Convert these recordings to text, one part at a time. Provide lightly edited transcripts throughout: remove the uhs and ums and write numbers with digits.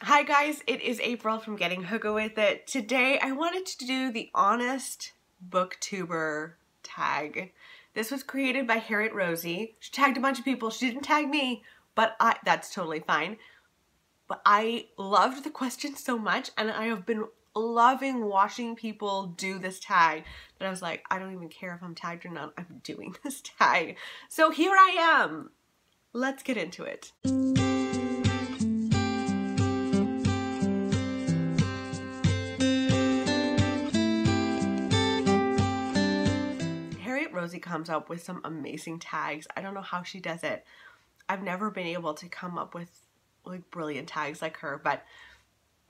Hi guys, it is April from Getting Hooga With It. Today I wanted to do the Honest Booktuber Tag. This was created by Harriet Rosie. She tagged a bunch of people. She didn't tag me, but that's totally fine. But I loved the question so much, and I have been loving watching people do this tag that I was like, I don't even care if I'm tagged or not. I'm doing this tag. So here I am. Let's get into it. Rosie comes up with some amazing tags. I don't know how she does it. I've never been able to come up with like brilliant tags like her, but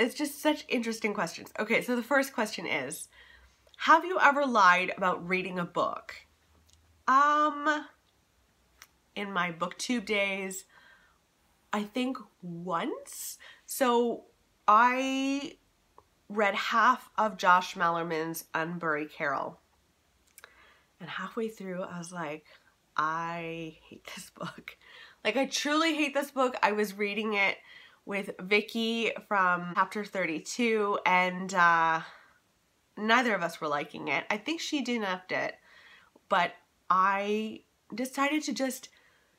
it's just such interesting questions. Okay, so the first question is, have you ever lied about reading a book? In my booktube days, I think once. So I read half of Josh Malerman's Unbury Carol. And halfway through, I was like, I hate this book. Like, I truly hate this book. I was reading it with Vicky from chapter 32, and neither of us were liking it. I think she DNF'd it, but I decided to just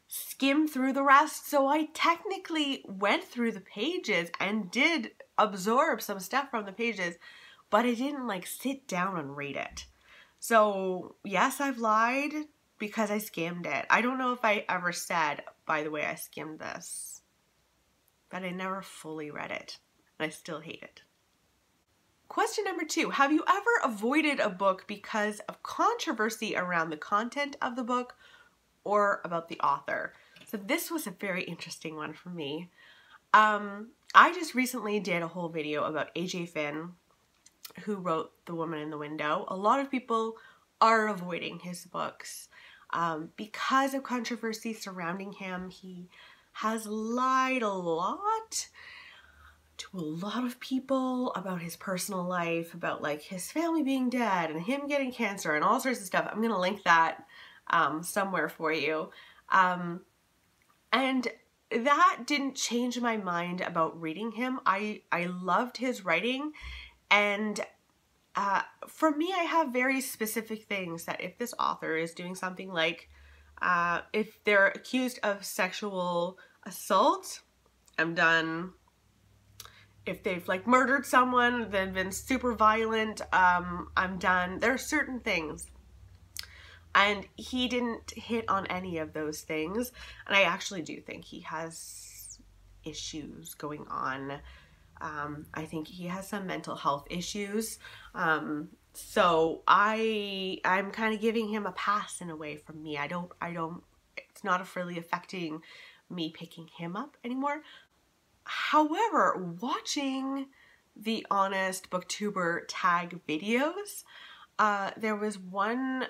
skim through the rest. So I technically went through the pages and did absorb some stuff from the pages, but I didn't like sit down and read it. So yes, I've lied because I skimmed it. I don't know if I ever said, by the way, I skimmed this, but I never fully read it, and I still hate it. Question number 2, have you ever avoided a book because of controversy around the content of the book or about the author? So this was a very interesting one for me. I just recently did a whole video about AJ Finn, who wrote The Woman in the Window. A lot of people are avoiding his books because of controversy surrounding him. He has lied a lot to a lot of people about his personal life, about like his family being dead and him getting cancer and all sorts of stuff. I'm gonna link that somewhere for you. And that didn't change my mind about reading him. I loved his writing. And for me, I have very specific things that if this author is doing something like, if they're accused of sexual assault, I'm done. If they've like murdered someone, they've been super violent, I'm done. There are certain things. And he didn't hit on any of those things. And I actually do think he has issues going on. I think he has some mental health issues. So I'm kind of giving him a pass in a way from me. It's not really affecting me picking him up anymore. However, watching the Honest Booktuber Tag videos, there was one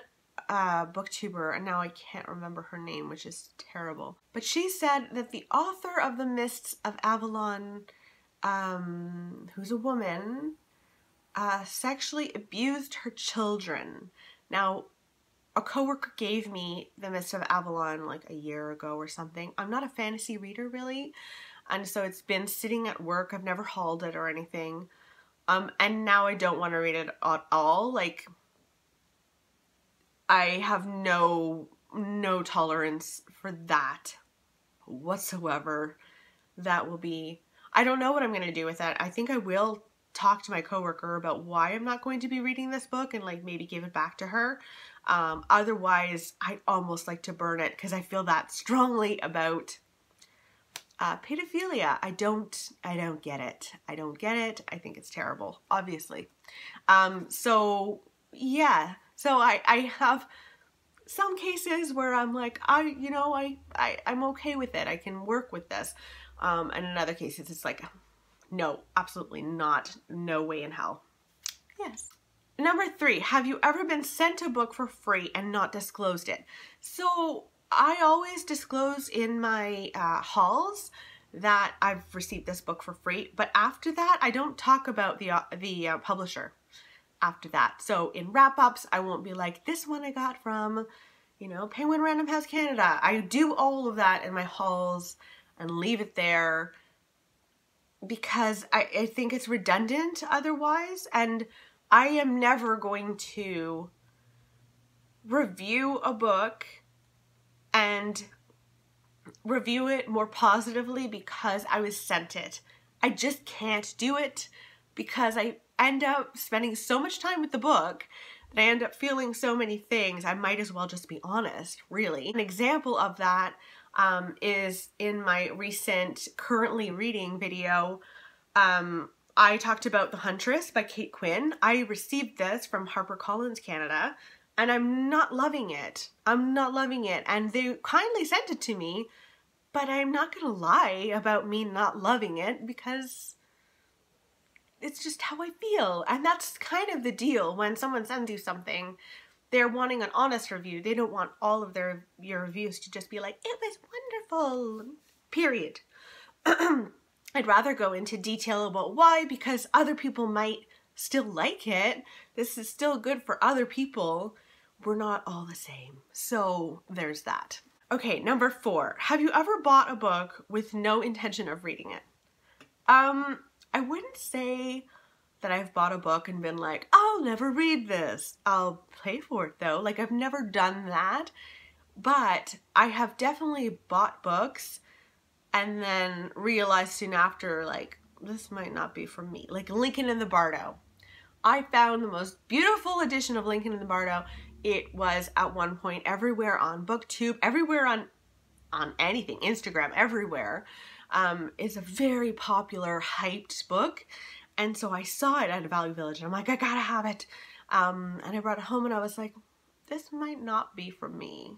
booktuber, and now I can't remember her name, which is terrible. But she said that the author of The Mists of Avalon, who's a woman, sexually abused her children. Now, a coworker gave me The Mists of Avalon like a year ago or something. I'm not a fantasy reader really, and so it's been sitting at work. I've never hauled it or anything, and now I don't want to read it at all. Like, I have no tolerance for that whatsoever. That will be, I don't know what I'm going to do with that. I think I will talk to my coworker about why I'm not going to be reading this book and like maybe give it back to her. Otherwise, I'd almost like to burn it because I feel that strongly about pedophilia. I don't get it. I don't get it. I think it's terrible, obviously. So yeah. So I have some cases where I'm like, I'm okay with it. I can work with this. And in other cases, it's like, no, absolutely not. No way in hell. Yes. Number 3, have you ever been sent a book for free and not disclosed it? So I always disclose in my hauls that I've received this book for free, but after that, I don't talk about the publisher after that. So in wrap-ups, I won't be like, this one I got from, Penguin Random House Canada. I do all of that in my hauls and leave it there. because I think it's redundant otherwise, and I am never going to review a book and review it more positively because I was sent it. I just can't do it because I end up spending so much time with the book that I end up feeling so many things. I might as well just be honest, really. An example of that is in my recent currently reading video. I talked about The Huntress by Kate Quinn. I received this from HarperCollins Canada, and I'm not loving it. I'm not loving it. And they kindly sent it to me, but I'm not gonna lie about me not loving it because it's just how I feel. And that's kind of the deal when someone sends you something. They're wanting an honest review. They don't want all of your reviews to just be like, it was wonderful, period. I'd rather go into detail about why, because other people might still like it. This is still good for other people. We're not all the same. So there's that. Okay, number 4. Have you ever bought a book with no intention of reading it? I wouldn't say that I've bought a book and been like, I'll never read this. I'll pay for it though. Like, I've never done that, but I have definitely bought books and then realized soon after, like, this might not be for me. Like Lincoln in the Bardo. I found the most beautiful edition of Lincoln in the Bardo. It was at one point everywhere on BookTube, everywhere on anything, Instagram, everywhere. It's a very popular, hyped book. And so I saw it at a Value Village and I'm like, I gotta have it. And I brought it home and I was like, this might not be for me.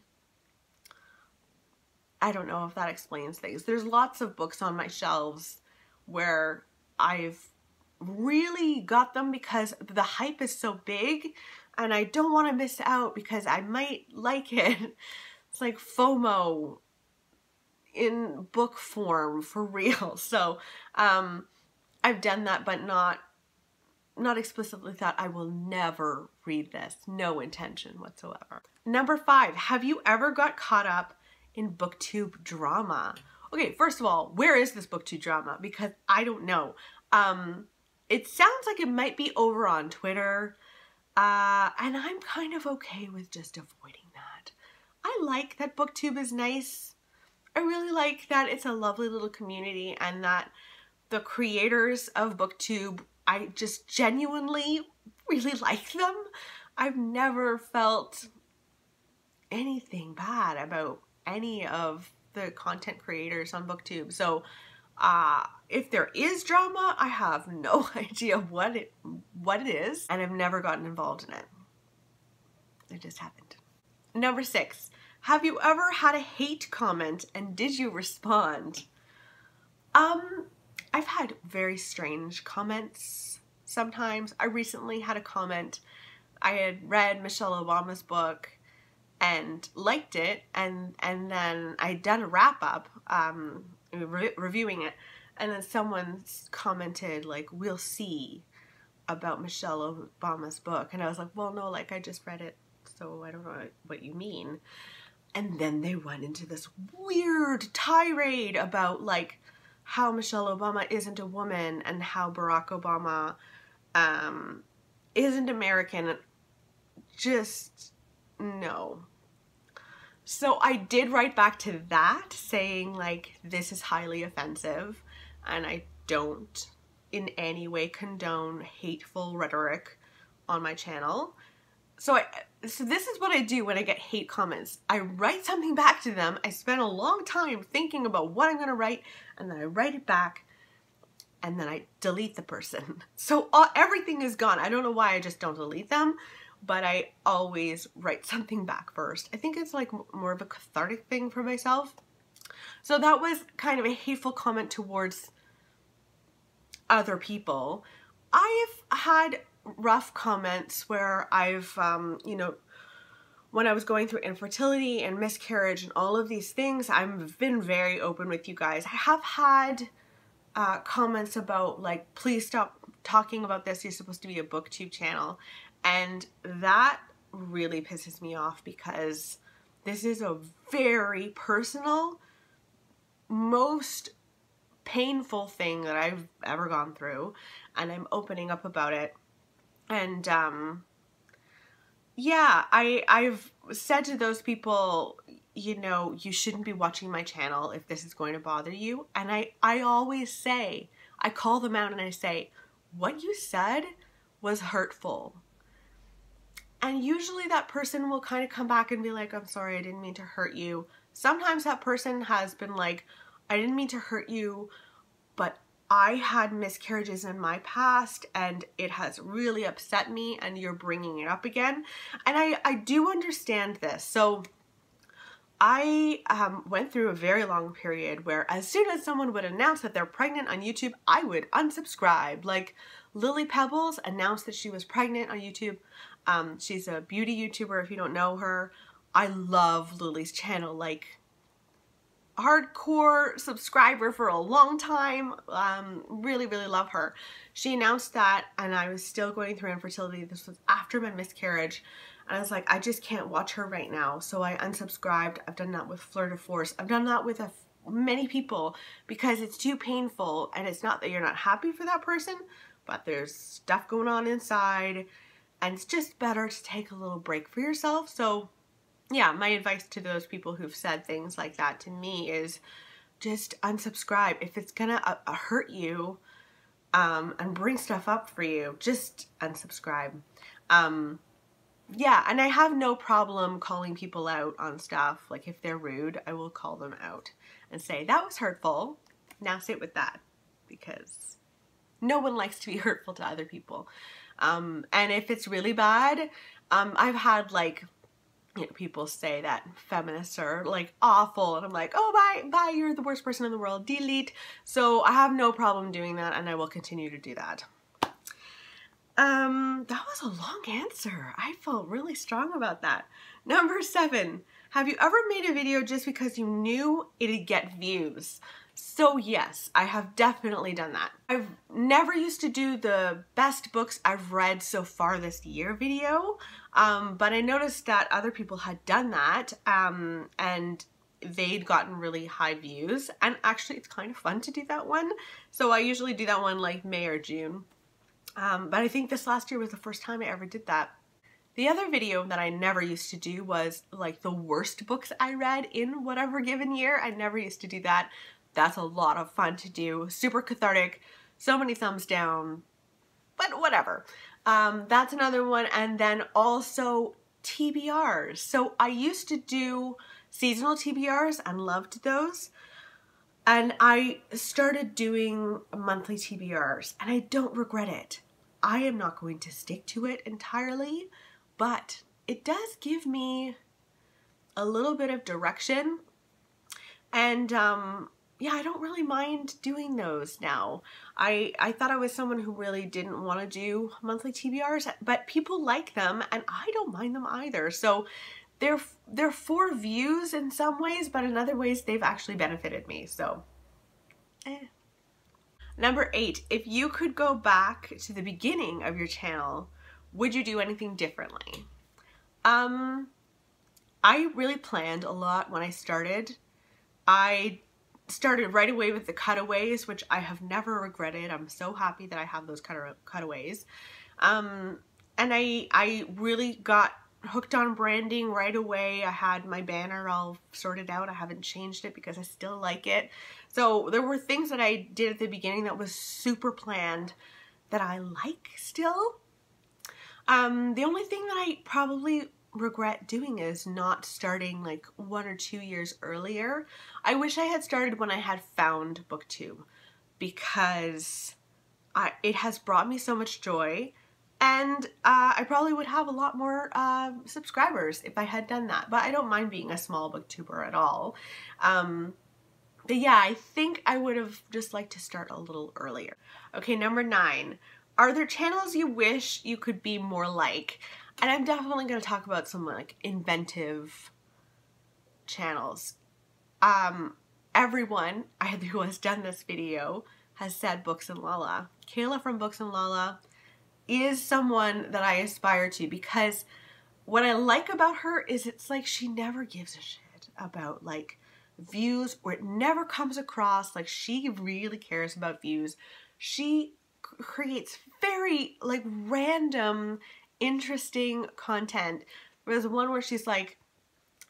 I don't know if that explains things. There's lots of books on my shelves where I've really got them because the hype is so big and I don't want to miss out because I might like it. It's like FOMO in book form for real. So I've done that, but not explicitly thought I will never read this. No intention whatsoever. Number 5, have you ever got caught up in BookTube drama? Okay, first of all, where is this BookTube drama? Because I don't know. It sounds like it might be over on Twitter, and I'm kind of okay with just avoiding that. I like that BookTube is nice. I really like that it's a lovely little community and that the creators of BookTube, I just genuinely really like them. I've never felt anything bad about any of the content creators on BookTube. So if there is drama, I have no idea what it is, and I've never gotten involved in it. I just haven't. Number 6, have you ever had a hate comment and did you respond? I've had very strange comments sometimes. I recently had a comment. I had read Michelle Obama's book and liked it, and then I'd done a wrap-up reviewing it, and then someone commented like, we'll see about Michelle Obama's book, and I was like, well, no, like, I just read it, so I don't know what you mean. And then they went into this weird tirade about like how Michelle Obama isn't a woman and how Barack Obama isn't American. Just no. So I did write back to that saying like, this is highly offensive and I don't in any way condone hateful rhetoric on my channel. So this is what I do when I get hate comments. I write something back to them. I spend a long time thinking about what I'm going to write, and then I write it back, and then I delete the person. So everything is gone. I don't know why I just don't delete them, but I always write something back first. I think it's like more of a cathartic thing for myself. So that was kind of a hateful comment towards other people. I've had rough comments where I've, you know, when I was going through infertility and miscarriage and all of these things, I've been very open with you guys. I have had comments about like, please stop talking about this. You're supposed to be a BookTube channel. And that really pisses me off because this is a very personal, most painful thing that I've ever gone through, and I'm opening up about it. And yeah, I've said to those people, you know, you shouldn't be watching my channel if this is going to bother you. And I always say, I call them out and I say, what you said was hurtful. And usually that person will kind of come back and be like, I'm sorry, I didn't mean to hurt you. Sometimes that person has been like, I didn't mean to hurt you, but I had miscarriages in my past and it has really upset me and you're bringing it up again. And I do understand this. So I went through a very long period where as soon as someone would announce that they're pregnant on YouTube, I would unsubscribe. Like Lily Pebbles announced that she was pregnant on YouTube. She's a beauty YouTuber if you don't know her. I love Lily's channel, like hardcore subscriber for a long time. Really, really love her. She announced that and I was still going through infertility. This was after my miscarriage. And I was like, I just can't watch her right now. So I unsubscribed. I've done that with Fleur de Force. I've done that with many people because it's too painful. And it's not that you're not happy for that person, but there's stuff going on inside. And it's just better to take a little break for yourself. So yeah, my advice to those people who've said things like that to me is just unsubscribe. If it's gonna hurt you and bring stuff up for you, just unsubscribe. Yeah, and I have no problem calling people out on stuff. Like if they're rude, I will call them out and say, that was hurtful. Now sit with that, because no one likes to be hurtful to other people. And if it's really bad, I've had like, you know, people say that feminists are like awful and I'm like, oh, bye, you're the worst person in the world, delete. So I have no problem doing that and I will continue to do that. That was a long answer. I felt really strong about that. Number 7, have you ever made a video just because you knew it'd get views? So yes, I have definitely done that. I've never used to do the best books I've read so far this year video, but I noticed that other people had done that, and they'd gotten really high views, and actually it's kind of fun to do that one. So I usually do that one like May or June. But I think this last year was the first time I ever did that. The other video that I never used to do was like the worst books I read in whatever given year. I never used to do that. That's a lot of fun to do. Super cathartic. So many thumbs down. But whatever. That's another one. And then also TBRs. So I used to do seasonal TBRs and loved those. And I started doing monthly TBRs and I don't regret it. I am not going to stick to it entirely, but it does give me a little bit of direction. And yeah, I don't really mind doing those now. I thought I was someone who really didn't want to do monthly TBRs, but people like them and I don't mind them either. So they're for views in some ways, but in other ways they've actually benefited me. So Number 8, if you could go back to the beginning of your channel, would you do anything differently? I really planned a lot when I started. I started right away with the cutaways, which I have never regretted. I'm so happy that I have those cutaways. And I really got hooked on branding right away. I had my banner all sorted out. I haven't changed it because I still like it. So there were things that I did at the beginning that was super planned that I like still. The only thing that I probably regret doing is not starting like 1 or 2 years earlier. I wish I had started when I had found BookTube, because it has brought me so much joy. And I probably would have a lot more subscribers if I had done that. But I don't mind being a small booktuber at all. But yeah, I think I would have just liked to start a little earlier. Okay, number 9. Are there channels you wish you could be more like? And I'm definitely going to talk about some like inventive channels. Everyone who has done this video has said Books and Lala. Kayla from Books and Lala is someone that I aspire to, because what I like about her is it's like she never gives a shit about like views, or it never comes across like she really cares about views. She creates very like random, interesting content. There's one where she's like,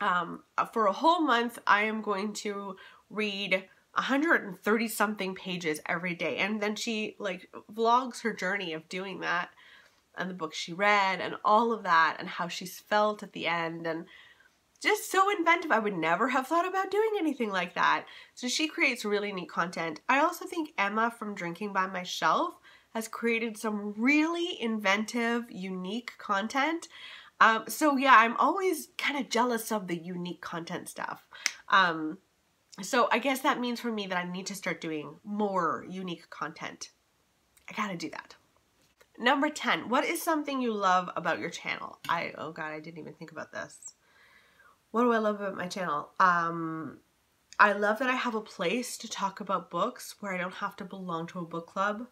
for a whole month, I am going to read 130 something pages every day. And then she like vlogs her journey of doing that and the books she read and all of that and how she's felt at the end, and just so inventive. I would never have thought about doing anything like that. So she creates really neat content. I also think Emma from Drinking by My Shelf has created some really inventive, unique content. So yeah, I'm always kind of jealous of the unique content stuff. So I guess that means for me that I need to start doing more unique content. I gotta do that. Number 10, what is something you love about your channel? Oh God, I didn't even think about this. What do I love about my channel? I love that I have a place to talk about books where I don't have to belong to a book club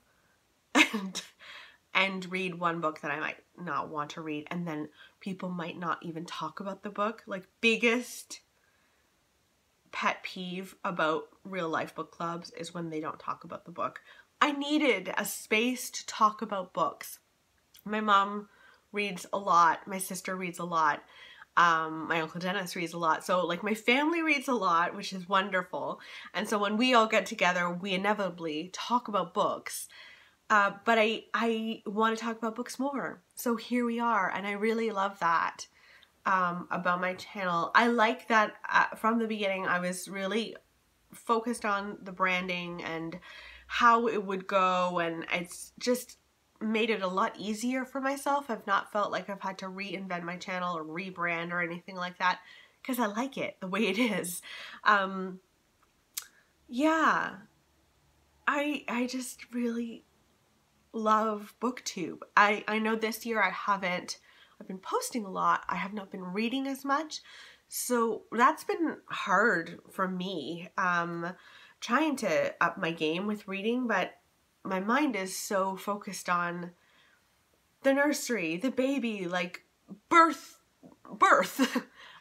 and read one book that I might not want to read, and then people might not even talk about the book. Like, biggest pet peeve about real life book clubs is when they don't talk about the book. I needed a space to talk about books. My mom reads a lot. My sister reads a lot. My Uncle Dennis reads a lot. So like my family reads a lot, which is wonderful. And so when we all get together, we inevitably talk about books. But I want to talk about books more. So here we are. And I really love that about my channel. I like that from the beginning, I was really focused on the branding and how it would go. And it's just made it a lot easier for myself. I've not felt like I've had to reinvent my channel or rebrand or anything like that, because I like it the way it is. Yeah, I just really love BookTube. I know this year I've been posting a lot. I have not been reading as much. So that's been hard for me, trying to up my game with reading, but my mind is so focused on the nursery, the baby, like birth.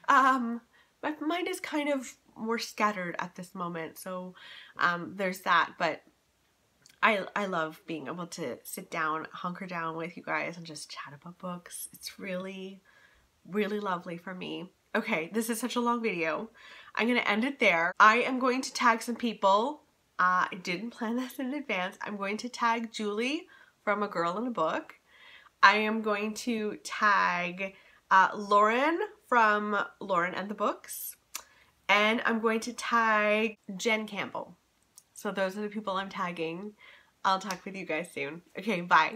My mind is kind of more scattered at this moment. So there's that, but I love being able to sit down, hunker down with you guys and just chat about books. It's really, really lovely for me. Okay, this is such a long video. I'm going to end it there. I am going to tag some people. I didn't plan this in advance. I'm going to tag Julie from A Girl in a Book. I am going to tag Lauren from Lauren and the Books. And I'm going to tag Jen Campbell. So those are the people I'm tagging. I'll talk with you guys soon. Okay, bye.